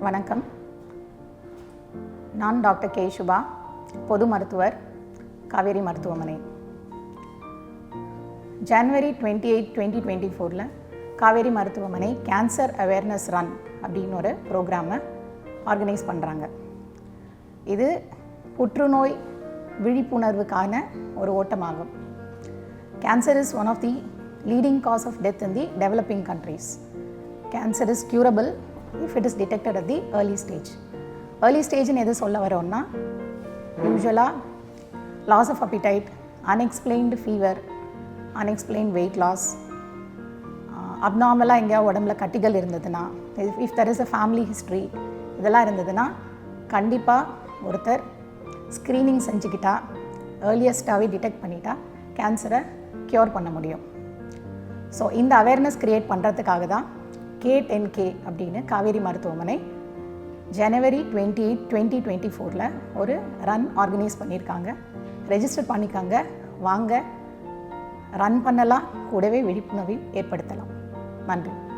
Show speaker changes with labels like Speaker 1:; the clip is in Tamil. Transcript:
Speaker 1: வணக்கம். நான் டாக்டர் கே. சுபா, பொது மருத்துவர், காவேரி மருத்துவமனை. ஜனவரி 28, 2024 காவேரி மருத்துவமனை கேன்சர் அவேர்னஸ் ரன் அப்படின்னு ஒரு ப்ரோக்ராமை ஆர்கனைஸ் பண்ணுறாங்க. இது புற்றுநோய் விழிப்புணர்வுக்கான ஒரு ஓட்டமாகும். Cancer is one of the leading cause of death in the developing countries. Cancer is curable if it is detected at the early stage. Early stage எது சொல்ல வரோம்னா, யூஸ்வலாக loss of appetite, unexplained fever, unexplained weight loss, அப்நார்மலாக எங்கேயா உடம்புல கட்டிகள் இருந்ததுன்னா, if there is a family history, இதெல்லாம் இருந்ததுன்னா கண்டிப்பாக ஒருத்தர் ஸ்க்ரீனிங் செஞ்சுக்கிட்டா, ஏர்லியஸ்ட்டாகவே டிடெக்ட் பண்ணிட்டா கேன்சரை க்யூர் பண்ண முடியும். ஸோ இந்த அவேர்னஸ் க்ரியேட் பண்ணுறதுக்காக தான் K10K அப்படின்னு காவேரி மருத்துவமனை ஜனவரி 28, 2024 ஒரு ரன் ஆர்கனைஸ் பண்ணியிருக்காங்க. ரெஜிஸ்டர் பண்ணிக்காங்க, வாங்க ரன் பண்ணலாம், கூடவே விழிப்புணர்வை ஏற்படுத்தலாம். நன்றி.